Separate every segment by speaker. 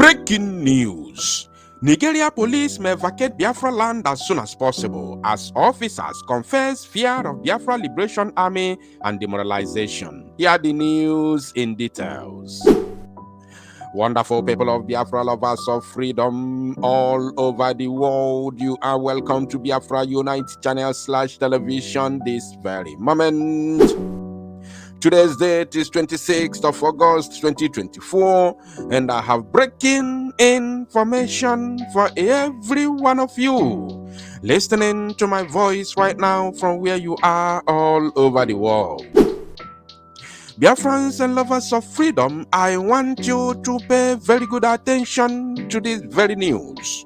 Speaker 1: Breaking news. Nigeria police may vacate Biafra land as soon as possible as officers confess fear of Biafra Liberation Army and demoralization. Here are the news in details. Wonderful people of Biafra, lovers of freedom all over the world, you are welcome to Biafra Unite channel / television this very moment. Today's date is 26th of August 2024, and I have breaking information for every one of you listening to my voice right now from where you are all over the world. Biafrans and lovers of freedom, I want you to pay very good attention to this very news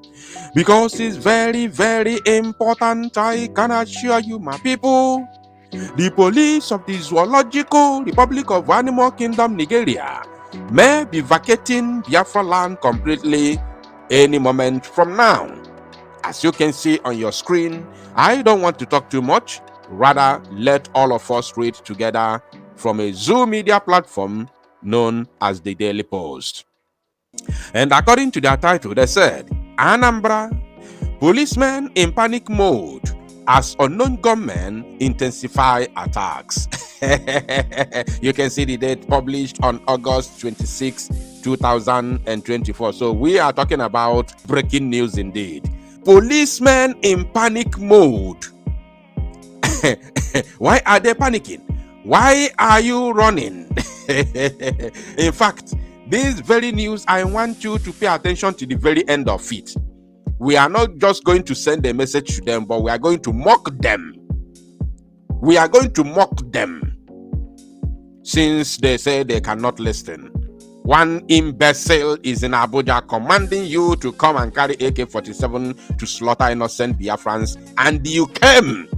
Speaker 1: because it's very, very important. I can assure you, my people. The police of the Zoological Republic of Animal Kingdom, Nigeria, may be vacating Biafra land completely any moment from now. As you can see on your screen, I don't want to talk too much. Rather, let all of us read together from a Zoo media platform known as the Daily Post. And according to their title, they said, Anambra, policemen in panic mode as unknown gunmen intensify attacks. You can see the date published on August 26, 2024. So we are talking about breaking news indeed. Policemen in panic mode. Why are they panicking? Why are you running? In fact, this very news, I want you to pay attention to the very end of it. We are not just going to send a message to them, but we are going to mock them. We are going to mock them since they say they cannot listen. One imbecile is in Abuja commanding you to come and carry AK-47 to slaughter innocent Biafrans, and you came.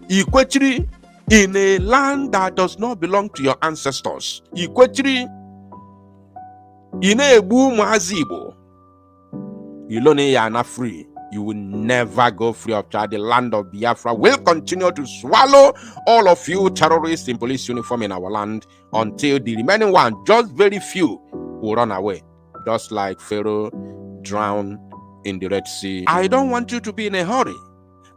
Speaker 1: Ikwechiri, in a land that does not belong to your ancestors. Ikwechiri, in a boom azibo. You are not free. You will never go free of charge. The land of Biafra will continue to swallow all of you terrorists in police uniform in our land until the remaining one, just very few, will run away, just like Pharaoh drowned in the Red Sea. I don't want you to be in a hurry.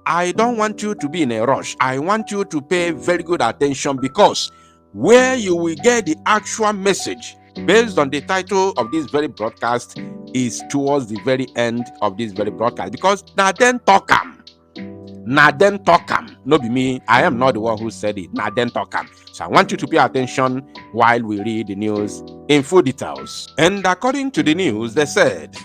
Speaker 1: I don't want you to be in a rush. I want you to pay very good attention, because where you will get the actual message based on the title of this very broadcast is towards the very end of this very broadcast, because Naden Tokam, no be me, I am not the one who said it, Naden Tokam. So I want you to pay attention while we read the news in full details. And according to the news, they said,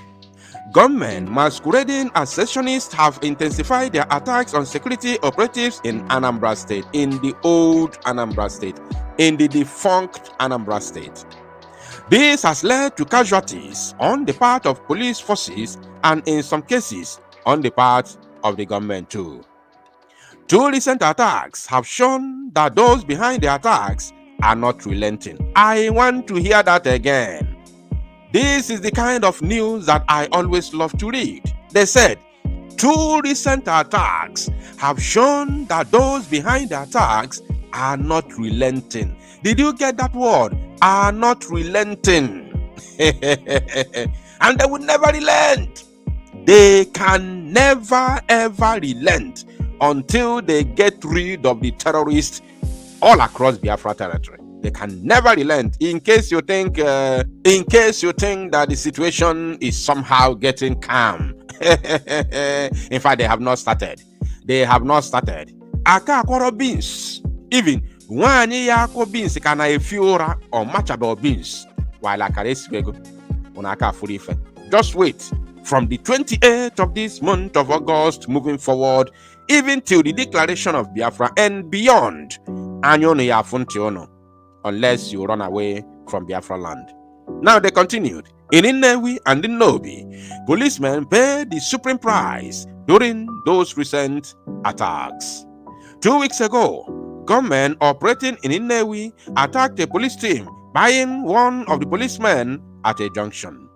Speaker 1: gunmen masquerading as secessionists have intensified their attacks on security operatives in Anambra State, in the old Anambra State, in the defunct Anambra State. This has led to casualties on the part of police forces and in some cases on the part of the government too. Two recent attacks have shown that those behind the attacks are not relenting. I want to hear that again. This is the kind of news that I always love to read. They said, two recent attacks have shown that those behind the attacks are not relenting. Did you get that word? Are not relenting. And they will never relent. They can never ever relent until they get rid of the terrorists all across Biafra territory. They can never relent. In case you think that the situation is somehow getting calm. In fact, they have not started. They have not started. Aka akworo beans. Even Wani yako beans kana efiora or matchable beans while akareswego unaka furife. Just wait from the 28th of this month of August moving forward, even till the declaration of Biafra and beyond. Anyono ya funtiono, unless you run away from Biafra land. Now they continued. In Nnewi and in Nobi, policemen paid the supreme price during those recent attacks. 2 weeks ago, gunmen operating in Nnewi attacked a police team, buying one of the policemen at a junction.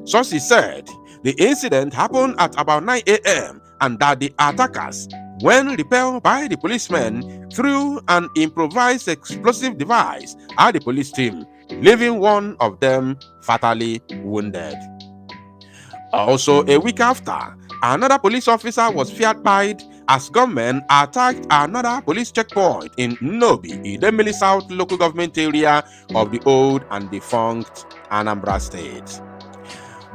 Speaker 1: Sources said the incident happened at about 9 a.m. and that the attackers, when repelled by the policemen, threw an improvised explosive device at the police team, leaving one of them fatally wounded. Also, a week after, another police officer was feared died as gunmen attacked another police checkpoint in Nnobi, Idemili South local government area of the old and defunct Anambra state.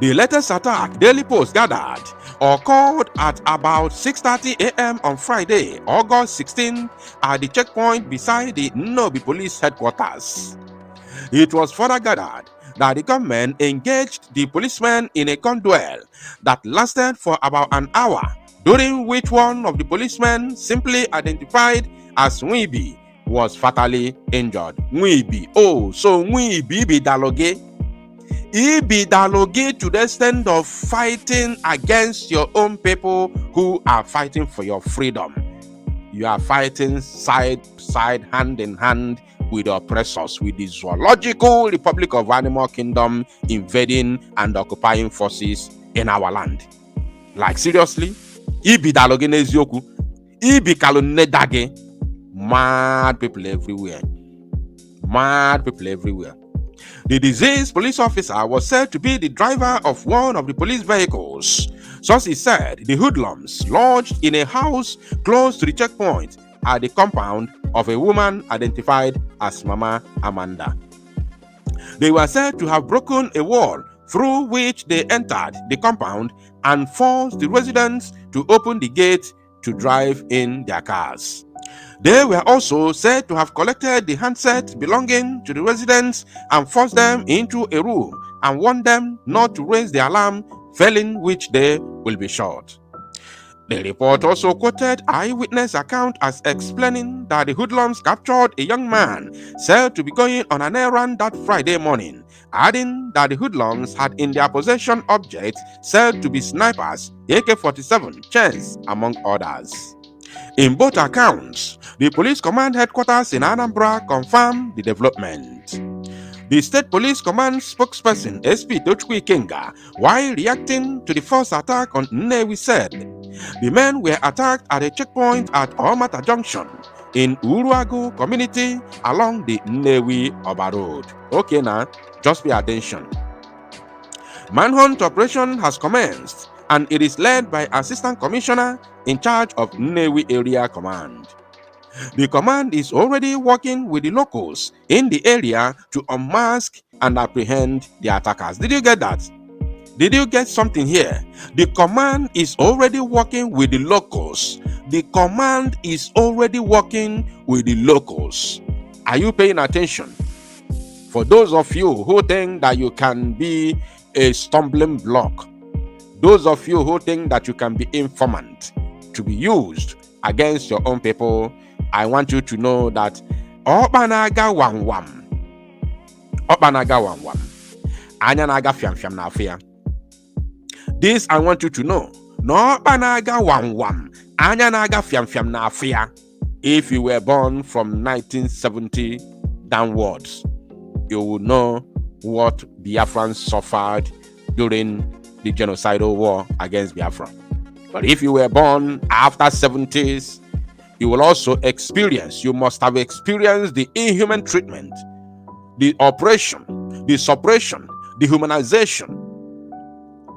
Speaker 1: The latest attack, Daily Post gathered, occurred at about 6:30 a.m. on Friday, August 16, at the checkpoint beside the Nnobi police headquarters. It was further gathered that the gunmen engaged the policemen in a gun duel that lasted for about an hour, during which one of the policemen, simply identified as Nwibi, was fatally injured. Nwibi, oh, so Nwibi be daloge. He be daloge to the extent of fighting against your own people who are fighting for your freedom. You are fighting side, hand in hand with the oppressors, with the zoological Republic of Animal Kingdom invading and occupying forces in our land. Like, seriously? Ibi daloge nezioku. Ibi kalunedage. Mad people everywhere. Mad people everywhere. The deceased police officer was said to be the driver of one of the police vehicles. Sources said the hoodlums lodged in a house close to the checkpoint at the compound of a woman identified as Mama Amanda. They were said to have broken a wall through which they entered the compound and forced the residents to open the gate to drive in their cars. They were also said to have collected the handset belonging to the residents and forced them into a room and warned them not to raise the alarm, failing which they will be shot. The report also quoted eyewitness account as explaining that the hoodlums captured a young man said to be going on an errand that Friday morning, adding that the hoodlums had in their possession objects said to be snipers, AK-47, chains, among others. In both accounts, the police command headquarters in Anambra confirmed the development. The State Police Command spokesperson SP Tochukwu Ikenga, while reacting to the first attack on Nnewi, said the men were attacked at a checkpoint at Omata Junction in Uruagu community along the Nnewi-Oba Road. Okay, now, just pay attention. Manhunt operation has commenced and it is led by Assistant Commissioner in charge of Nnewi Area Command. The command is already working with the locals in the area to unmask and apprehend the attackers. Did you get that? Did you get something here? The command is already working with the locals. The command is already working with the locals. Are you paying attention? For those of you who think that you can be a stumbling block, those of you who think that you can be informant to be used against your own people, I want you to know that Opanaga wam wam. Opanaga wam wam. Anya naga fiam fiam na afia. This I want you to know. No Opanaga wam wam. Anya naga fiam fiam na afia. If you were born from 1970 downwards, you will know what Biafrans suffered during the genocidal war against Biafra. But if you were born after 70s, you will also experience, you must have experienced the inhuman treatment, the oppression, the suppression, the humanization,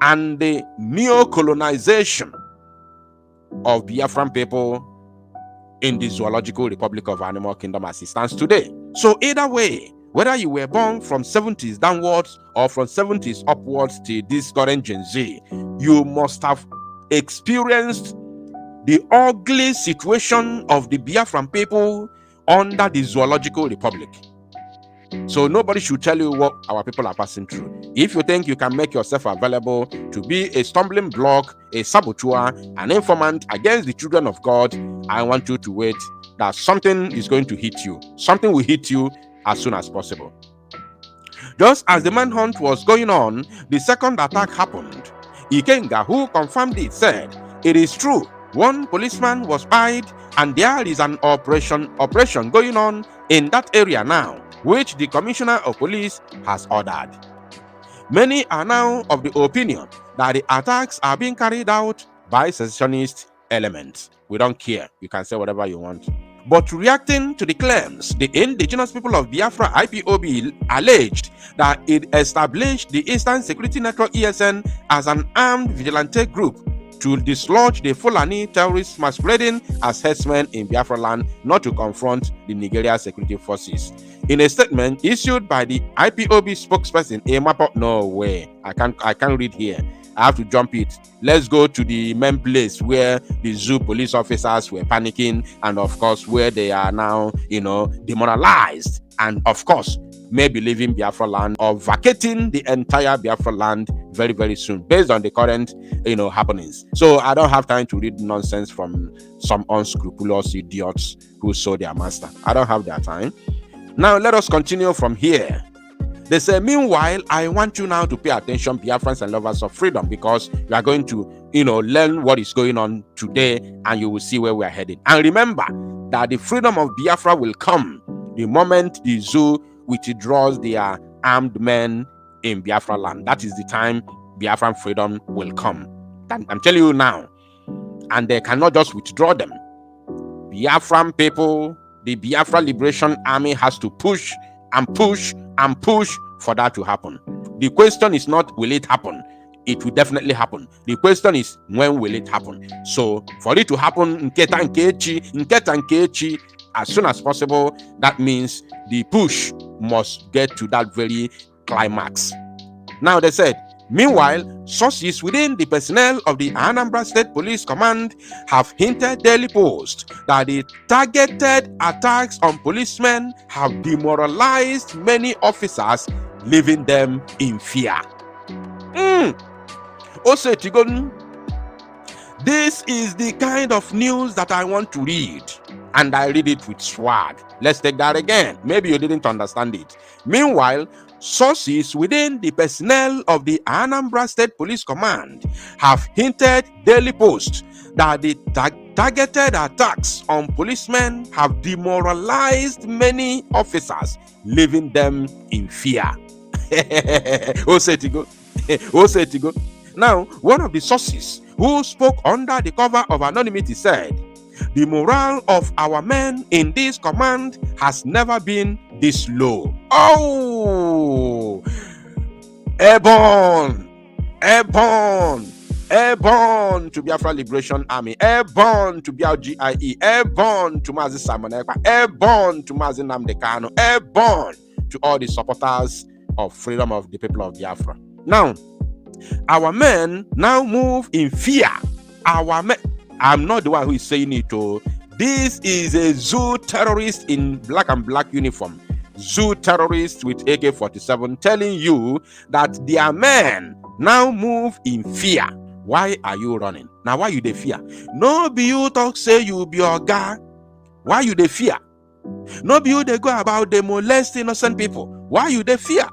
Speaker 1: and the neo-colonization of Biafran people in the Zoological Republic of Animal Kingdom as it stands today. So either way, whether you were born from 70s downwards or from 70s upwards to this current Gen Z, you must have experienced the ugly situation of the Biafran people under the Zoological Republic. So nobody should tell you what our people are passing through. If you think you can make yourself available to be a stumbling block, a saboteur, an informant against the children of God, I want you to wait that something is going to hit you. Something will hit you as soon as possible. Just as the manhunt was going on, the second attack happened. Ikenga, who confirmed it, said, "It is true. One policeman was pied, and there is an operation going on in that area now, which the Commissioner of Police has ordered." Many are now of the opinion that the attacks are being carried out by secessionist elements. We don't care. You can say whatever you want. But reacting to the claims, the indigenous people of Biafra IPOB alleged that it established the Eastern Security Network ESN as an armed vigilante group to dislodge the Fulani terrorists masquerading as herdsmen in Biafra land, not to confront the Nigeria security forces. In a statement issued by the IPOB spokesperson, no way, I can't read here. I have to jump it. Let's go to the main place where the zoo police officers were panicking, and of course where they are now, demoralized, and of course maybe leaving Biafra land or vacating the entire Biafra land very, very soon, based on the current, happenings. So I don't have time to read nonsense from some unscrupulous idiots who saw their master. I don't have that time. Now let us continue from here. They say, meanwhile, I want you now to pay attention, Biafrans and lovers of freedom, because you are going to, learn what is going on today, and you will see where we are headed. And remember that the freedom of Biafra will come the moment the zoo withdraws their armed men in Biafra land. That is the time Biafran freedom will come. I'm telling you now. And they cannot just withdraw them. Biafran people, the Biafra Liberation Army has to push and push and push for that to happen. The question is not will it happen. It will definitely happen. The question is when will it happen. So for it to happen as soon as possible, that means the push must get to that very climax. Now they said, meanwhile, sources within the personnel of the Anambra State Police Command have hinted daily post that the targeted attacks on policemen have demoralized many officers, leaving them in fear. This is the kind of news that I want to read, and I read it with swag. Let's take that again. Maybe you didn't understand it. Meanwhile, sources within the personnel of the Anambra State Police Command have hinted daily post that the targeted attacks on policemen have demoralized many officers, leaving them in fear. Now, one of the sources who spoke under the cover of anonymity said, the morale of our men in this command has never been this low. Oh! Airborne! Airborne! Airborne to Biafra Liberation Army, airborne to BLGIE, airborne to Mazi Simon Ekpa, airborne to Mazi Nnamdi Kanu, airborne to all the supporters of freedom of the people of Biafra. Now, our men now move in fear. Our men, I'm not the one who is saying it. This is a zoo terrorist in black and black uniform. Zoo terrorist with AK-47 telling you that their men now move in fear. Why are you running? Now, why you dey fear? No be you talk say you be your guy. Why you dey fear? No be you they go about they molest innocent people. Why you dey fear?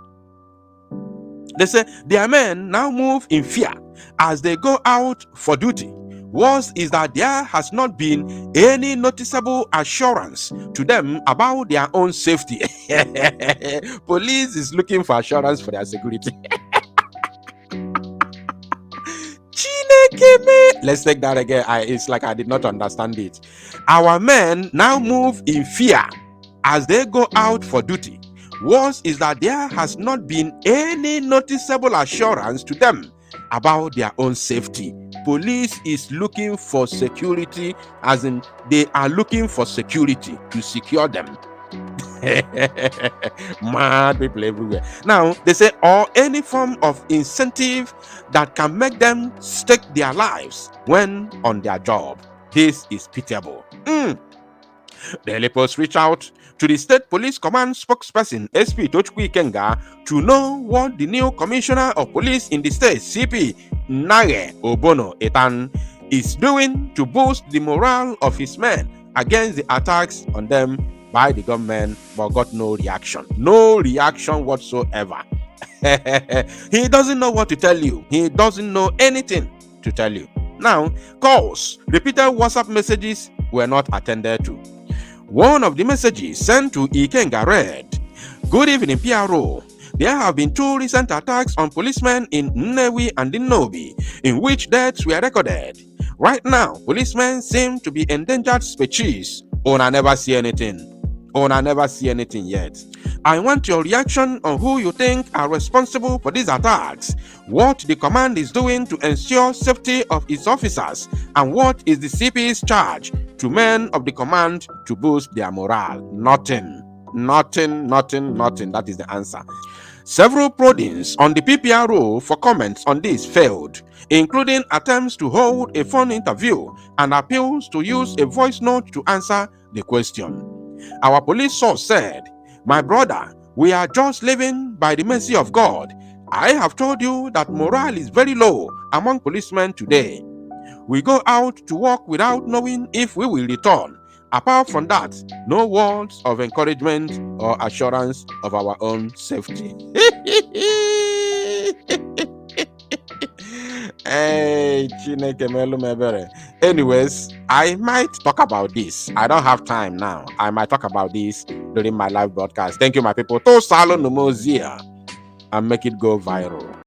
Speaker 1: They say their men now move in fear as they go out for duty. Worse is that there has not been any noticeable assurance to them about their own safety. Police is looking for assurance for their security. Let's take that again. It's like I did not understand it. Our men now move in fear as they go out for duty. Worse is that there has not been any noticeable assurance to them about their own safety. Police is looking for security, as in they are looking for security to secure them. Mad people everywhere. Now they say, or any form of incentive that can make them stake their lives when on their job. This is pitiable. Daily Post reached out to the State Police Command spokesperson SP Tochukwu Ikenga to know what the new Commissioner of Police in the state, CP Nage Obono Etan, is doing to boost the morale of his men against the attacks on them by the government, but got no reaction. No reaction whatsoever. He doesn't know what to tell you. He doesn't know anything to tell you. Now, calls, repeated WhatsApp messages were not attended to. One of the messages sent to Ikenga read, "Good evening, PRO. There have been 2 recent attacks on policemen in Nnewi and Nnobi, in which deaths were recorded. Right now, policemen seem to be endangered species. Una never see anything. Una never see anything yet. I want your reaction on who you think are responsible for these attacks, what the command is doing to ensure safety of its officers, and what is the CP's charge to men of the command to boost their morale. Nothing. Nothing. That is the answer. Several proddings on the PPRO for comments on this failed, including attempts to hold a phone interview and appeals to use a voice note to answer the question. Our police source said, "My brother, we are just living by the mercy of God. I have told you that morale is very low among policemen today. We go out to work without knowing if we will return. Apart from that, no words of encouragement or assurance of our own safety." Hey, Chineke melu mebere. Anyways, I might talk about this. I don't have time now. I might talk about this during my live broadcast. Thank you, my people. To salo numozia and make it go viral.